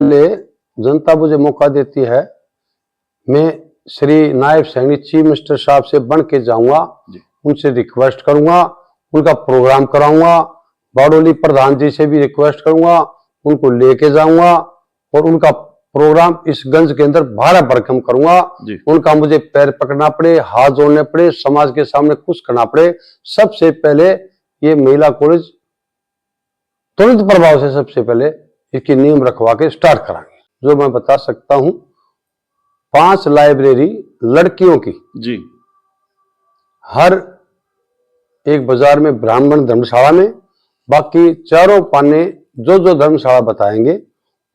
पहले जनता मुझे मौका देती है, मैं श्री नायब सैनिक चीफ मिनिस्टर साहब से बन के जाऊंगा, उनसे रिक्वेस्ट करूंगा, उनका प्रोग्राम कराऊंगा, बारडोली प्रधान जी से भी रिक्वेस्ट करूंगा, उनको लेके जाऊंगा और उनका प्रोग्राम इस गंज के अंदर भाड़ा भरकम करूंगा। उनका मुझे पैर पकड़ना पड़े, हाथ जोड़ने पड़े, समाज के सामने कुछ करना पड़े, सबसे पहले ये महिला कॉलेज तुरंत प्रभाव से सबसे पहले इसकी नींव रखवा के स्टार्ट कराएंगे। जो मैं बता सकता हूं, 5 लाइब्रेरी लड़कियों की जी हर एक बाजार में, ब्राह्मण धर्मशाला में, बाकी चारों पाने जो जो धर्मशाला बताएंगे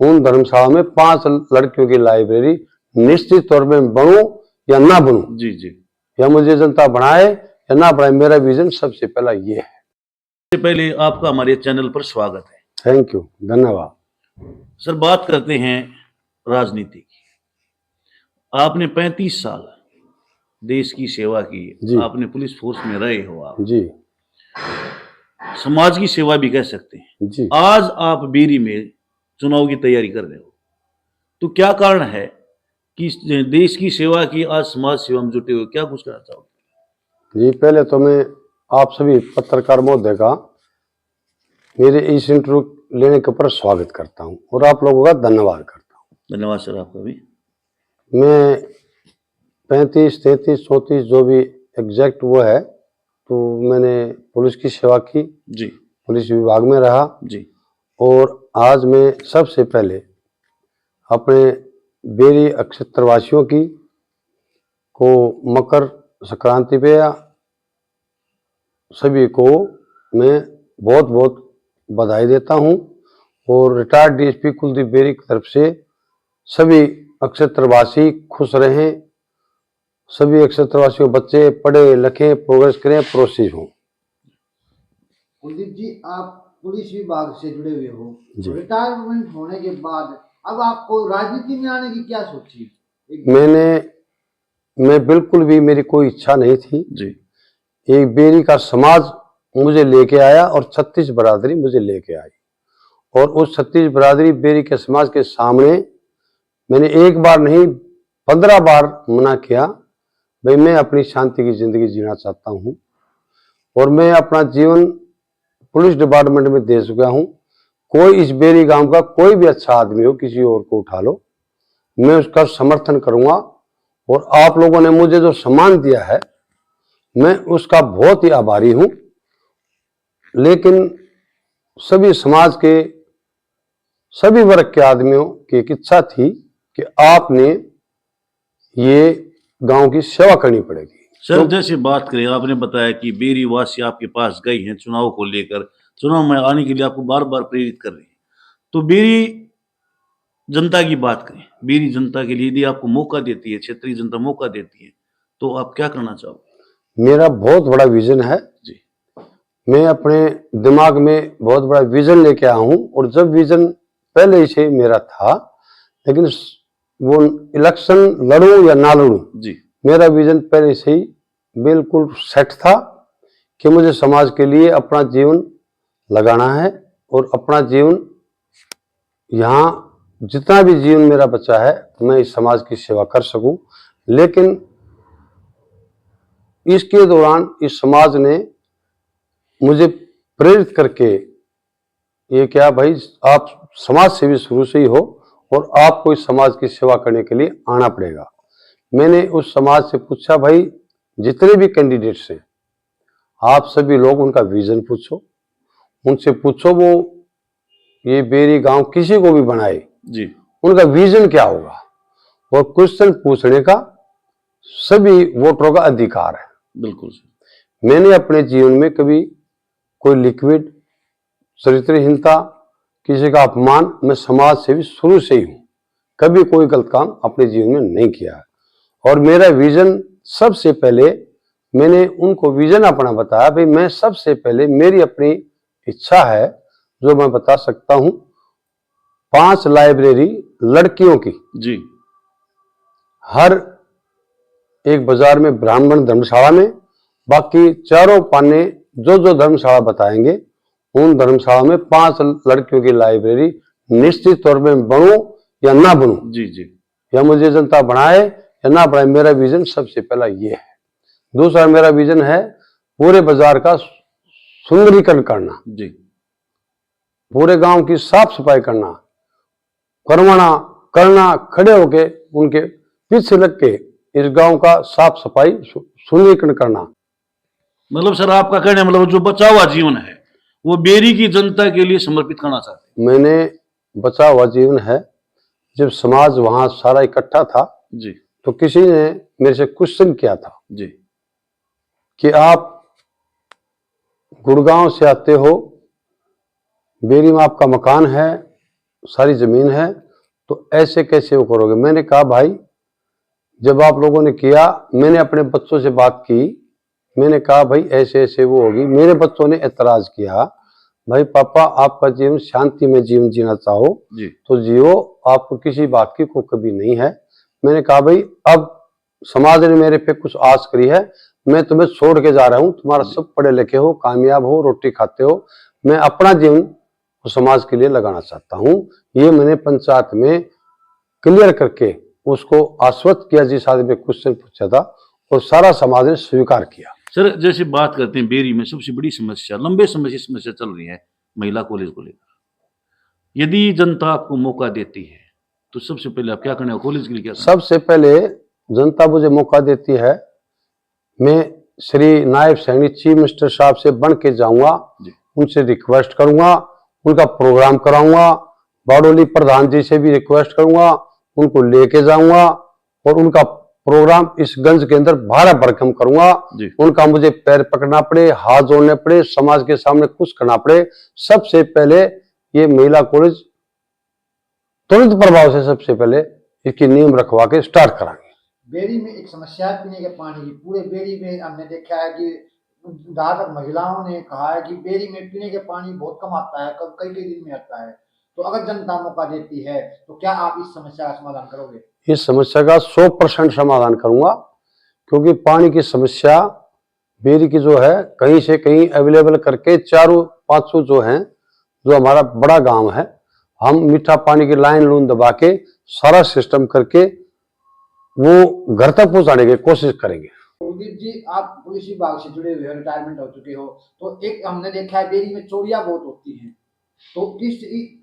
उन धर्मशाला में 5 लड़कियों की लाइब्रेरी निश्चित तौर पे बनूं या ना बनूं, जी जी, या मुझे जनता बनाए या ना बनाए, मेरा विजन सबसे पहला ये है। सबसे पहले आपका हमारे चैनल पर स्वागत है। थैंक यू, धन्यवाद। सर, बात करते हैं राजनीति की। आपने 35 साल देश की सेवा की, आपने पुलिस फोर्स में रहे हो, आप जी, समाज की सेवा भी कह सकते हैं जी। आज आप बेरी में चुनाव की तैयारी कर रहे हो, तो क्या कारण है कि देश की सेवा की आज समाज सेवा में जुटे हुए, क्या कुछ कहना चाहोगे? जी, पहले तो मैं आप सभी पत्रकार महोदय का मेरे इस इंटरव्यू लेने के ऊपर स्वागत करता हूं और आप लोगों का धन्यवाद करता हूं। धन्यवाद सर, आपका भी। मैं 35, 33, 34 जो भी एग्जैक्ट वो है, तो मैंने पुलिस की सेवा की जी, पुलिस विभाग में रहा जी, और आज मैं सबसे पहले अपने बेरी क्षेत्रवासियों की को मकर संक्रांति पे सभी को मैं बहुत बहुत बधाई देता हूं और रिटायर्ड डीएसपी कुलदीप बेरी की तरफ से सभी क्षेत्रवासी खुश रहें, सभी क्षेत्रवासियों बच्चे पढ़े लिखे, प्रोग्रेस करें, प्रोसेस हों। कुलदीप जी, आप पुलिस विभाग से जुड़े हुए हो, रिटायरमेंट होने के बाद अब आपको राजनीति में आने की क्या सोची? मैं बिल्कुल भी, मेरी कोई इच्छा नहीं थी जी। एक बेरी का समाज मुझे लेके आया और 36 बरादरी मुझे लेके आई, और उस 36 बरादरी बेरी के समाज के सामने मैंने एक बार नहीं 15 बार मना किया, भाई मैं अपनी शांति की जिंदगी जीना चाहता हूं और मैं अपना जीवन पुलिस डिपार्टमेंट में दे चुका हूं। कोई इस बेरी गांव का कोई भी अच्छा आदमी हो, किसी और को उठा लो, मैं उसका समर्थन करूंगा, और आप लोगों ने मुझे जो सम्मान दिया है मैं उसका बहुत ही आभारी हूं। लेकिन सभी समाज के सभी वर्ग के आदमियों की एक इच्छा थी कि आपने ये गांव की सेवा करनी पड़ेगी। सर, जैसे बात करें, आपने बताया कि बेरी वासी आपके पास गए हैं चुनाव को लेकर, चुनाव में आने के लिए आपको बार बार प्रेरित कर रहे हैं, तो बेरी जनता की बात करें, बेरी जनता के लिए यदि आपको मौका देती है, क्षेत्रीय जनता मौका देती है, तो आप क्या करना चाहोगे? मेरा बहुत बड़ा विजन है जी, मैं अपने दिमाग में बहुत बड़ा विजन लेके आया हूं, और जब विजन पहले ही से मेरा था, लेकिन वो इलेक्शन लड़ूं या ना लड़ूं जी, मेरा विजन पहले से ही बिल्कुल सेट था कि मुझे समाज के लिए अपना जीवन लगाना है और अपना जीवन यहाँ जितना भी जीवन मेरा बचा है मैं इस समाज की सेवा कर सकूं। लेकिन इसके दौरान इस समाज ने मुझे प्रेरित करके ये क्या, भाई आप समाज सेवी शुरू से ही हो और आपको इस समाज की सेवा करने के लिए आना पड़ेगा। मैंने उस समाज से पूछा, भाई जितने भी कैंडिडेट्स हैं आप सभी लोग उनका विजन पूछो, उनसे पूछो वो ये बेरी गांव किसी को भी बनाए जी, उनका विजन क्या होगा, और क्वेश्चन पूछने का सभी वोटरों का अधिकार है। बिल्कुल। मैंने अपने जीवन में कभी कोई लिक्विड चरित्रहीनता, किसी का अपमान, मैं समाज से भी शुरू से ही हूं, कभी कोई गलत काम अपने जीवन में नहीं किया है। और मेरा विजन सबसे पहले मैंने उनको विजन अपना बताया, भाई मैं सबसे पहले मेरी अपनी इच्छा है जो मैं बता सकता हूं, 5 लाइब्रेरी लड़कियों की जी हर एक बाजार में, ब्राह्मण धर्मशाला में, बाकी चारों पाने जो जो धर्मशाला बताएंगे उन धर्मशाला में 5 लड़कियों की लाइब्रेरी निश्चित तौर पे बनूं या ना बनूं, जी जी या मुझे जनता बनाए या ना बनाए, मेरा विजन सबसे पहला ये है। दूसरा मेरा विजन है पूरे बाजार का सुंदरीकरण करना, जी पूरे गांव की साफ सफाई करना, करना खड़े होके उनके पीछे लग के इस गांव का साफ सफाई सुंदरीकरण करना। मतलब सर आपका कहना मतलब जो बचा हुआ जीवन है वो बेरी की जनता के लिए समर्पित करना चाहते मैंने बचा हुआ जीवन है, जब समाज वहां सारा इकट्ठा था हैं। जी तो किसी ने मेरे से क्वेश्चन किया था जी कि आप गुड़गांव से आते हो, बेरी में आपका मकान है, सारी जमीन है, तो ऐसे कैसे वो करोगे। मैंने कहा भाई जब आप लोगों ने किया, मैंने अपने बच्चों से बात की, मैंने कहा भाई ऐसे ऐसे वो होगी। मेरे बच्चों ने एतराज किया, भाई पापा आपका जीवन शांति में जीवन जीना चाहो जी तो जियो, आपको किसी बात की कोई कभी नहीं है। मैंने कहा भाई अब समाज ने मेरे पे कुछ आस करी है, मैं तुम्हें छोड़ के जा रहा हूँ, तुम्हारा सब पढ़े लिखे हो, कामयाब हो, रोटी खाते हो, मैं अपना जीवन समाज के लिए लगाना चाहता हूँ। ये मैंने पंचायत में क्लियर करके उसको आश्वस्त किया जिस आदमी ने क्वेश्चन पूछा था, और सारा समाज ने स्वीकार किया। सर जैसे बात करते हैं बेरी में सबसे बड़ी समस्या लंबे समय से समस्या चल रही है महिला कॉलेज को लेकर। यदि जनता आपको मौका देती है तो सबसे पहले आप क्या करने कॉलेज के लिए क्या करना? सबसे पहले जनता मुझे मौका देती है, मैं श्री नायब सैनिक चीफ मिनिस्टर साहब से बन के जाऊंगा, उनसे रिक्वेस्ट करूंगा, उनका प्रोग्राम कराऊंगा, बारडोली प्रधान जी से भी रिक्वेस्ट करूंगा, उनको लेके जाऊंगा और उनका प्रोग्राम इस गंज के अंदर भाड़ा भरकम करूंगा। उनका मुझे पैर पकड़ना पड़े, हाथ जोड़ने पड़े, समाज के सामने कुछ करना पड़े, सबसे पहले ये महिला कॉलेज तुरंत प्रभाव से सबसे पहले इसकी नींव रखवा के स्टार्ट कराएंगे। बेरी में एक समस्या है पीने के पानी की। पूरे बेरी में हमने देखा है कि ज्यादातर महिलाओं ने कहा है कि बेरी में पीने के पानी बहुत कम आता है, कई कई दिन में आता है। तो अगर जनता मौका देती है तो क्या आप इस समस्या का समाधान करोगे? इस समस्या का 100% समाधान करूंगा, क्योंकि पानी की समस्या बेरी की जो है कहीं से कहीं अवेलेबल करके चारों पांचों जो हैं, जो हमारा बड़ा गांव है, हम मीठा पानी की लाइन लून दबा के सारा सिस्टम करके वो घर तक पहुंचाने की कोशिश करेंगे। कुलदीप जी, आप पुलिस विभाग से जुड़े हुए हो, रिटायरमेंट हो चुके हो, तो एक हमने देखा है बेरी में चोरियां बहुत होती हैं, तो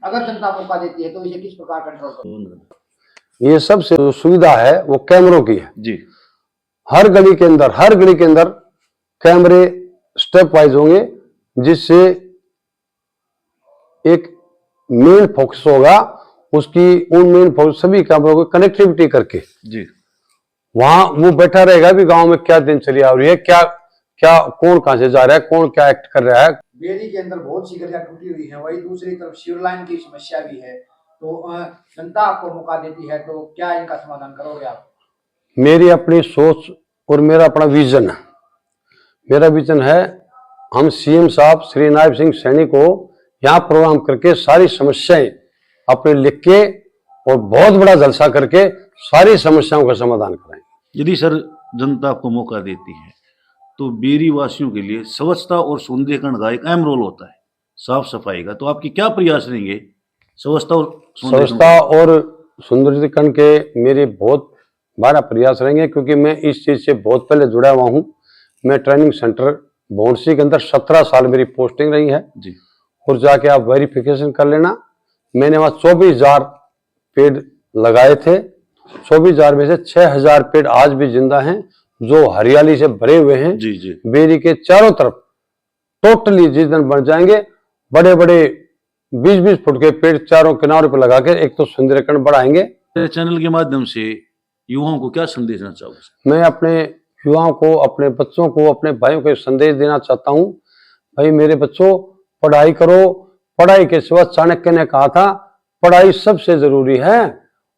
अगर जनता मौका देती है तो इसे किस प्रकार कंट्रोल करोगे? ये सबसे जो सुविधा है वो कैमरों की है जी। हर गली के अंदर कैमरे स्टेप वाइज होंगे, जिससे एक मेन फोकस होगा उसकी, उन मेन फोकस सभी कैमरों को कनेक्टिविटी करके जी वहां वो बैठा रहेगा भी गांव में क्या दिनचर्या हो रही है, क्या क्या कौन कहां से जा रहा है, कौन क्या एक्ट कर रहा है। बेरी के अंदर बहुत सी गलियां टूटी हुई है, वही दूसरी तरफ सीवर लाइन की समस्या भी है, तो जनता आपको मौका देती है तो क्या इनका समाधान करोगे आप? मेरी अपनी सोच और मेरा अपना विजन है, मेरा विजन है हम सीएम साहब श्री नायब सिंह सैनी को यहाँ प्रोग्राम करके सारी समस्याएं अपने लिख के और बहुत बड़ा जलसा करके सारी समस्याओं का समाधान कराएंगे। यदि सर जनता आपको मौका देती है तो बेरी वासियों के लिए स्वच्छता और सौंदर्यीकरण का एक अहम रोल होता है, साफ सफाई का, तो आपकी क्या प्रयास रहेंगे स्वच्छता और सौंदर्यीकरण के मेरे बहुत बड़ा प्रयास रहेंगे, क्योंकि मैं इस चीज से बहुत पहले जुड़ा हुआ हूँ। मैं ट्रेनिंग सेंटर भौंडसी के अंदर 17 साल मेरी पोस्टिंग रही है जी। और जाके आप वेरिफिकेशन कर लेना, मैंने वहां 24,000 पेड़ लगाए थे, 24,000 में से 6,000 पेड़ आज भी जिंदा हैं, जो हरियाली से भरे हुए हैं। जी जी। बेरी के चारों तरफ टोटली जिस दिन बन जाएंगे, बड़े बड़े 20-20 फुट के पेड़ चारों किनारों पर लगा के एक तो सौंदर्यीकरण बढ़ाएंगे। चैनल के माध्यम से युवाओं को क्या संदेश देना चाहोगे? मैं अपने युवाओं को, अपने बच्चों को, अपने भाइयों को संदेश देना चाहता हूं, भाई मेरे बच्चों पढ़ाई करो, पढ़ाई के सिवा चाणक्य ने कहा था पढ़ाई सबसे जरूरी है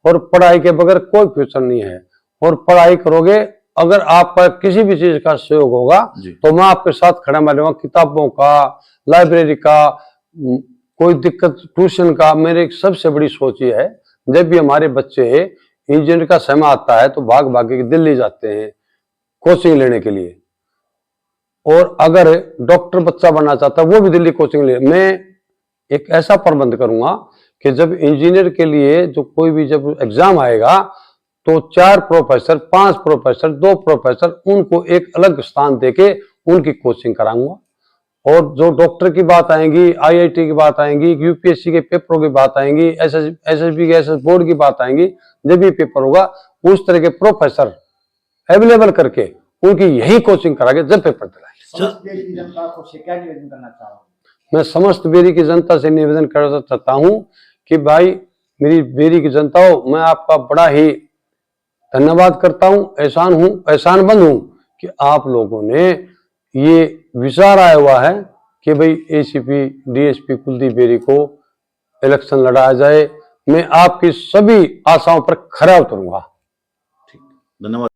और पढ़ाई के बगैर कोई फ्यूचर नहीं है। और पढ़ाई करोगे, अगर आप पर किसी भी चीज का सहयोग होगा तो मैं आपके साथ खड़ा मिलूंगा, किताबों का, लाइब्रेरी का, कोई दिक्कत ट्यूशन का। मेरी सबसे बड़ी सोच ये है, जब भी हमारे बच्चे इंजीनियर का समय आता है तो भाग भाग के दिल्ली जाते हैं कोचिंग लेने के लिए, और अगर डॉक्टर बच्चा बनना चाहता है वो भी दिल्ली कोचिंग ले, मैं एक ऐसा प्रबंध करूंगा कि जब इंजीनियर के लिए जो कोई भी जब एग्जाम आएगा तो 4 प्रोफेसर, 5 प्रोफेसर, 2 प्रोफेसर, उनको एक अलग स्थान देके उनकी कोचिंग कराऊंगा। और जो डॉक्टर की बात आएंगी, आईआईटी की बात आएंगी, यूपीएससी के पेपरों की बात आएंगी, एसएसबी के एसएस बोर्ड की बात आएंगी, जब भी पेपर होगा उस तरह के प्रोफेसर अवेलेबल करके उनकी यही कोचिंग करा के जब पेपर दिलाएंगे। समस्त बेरी की जनता को से क्या निवेदन करना चाहोगे? मैं समस्त बेरी की जनता से निवेदन करना चाहता हूं कि भाई मेरी बेरी की जनता हो, मैं आपका बड़ा ही धन्यवाद करता हूं, एहसानमंद हूं कि आप लोगों ने ये विचार आया हुआ है कि भाई एसीपी डीएसपी कुलदीप बेरी को इलेक्शन लड़ाया जाए। मैं आपकी सभी आशाओं पर खरा उतरूंगा। धन्यवाद।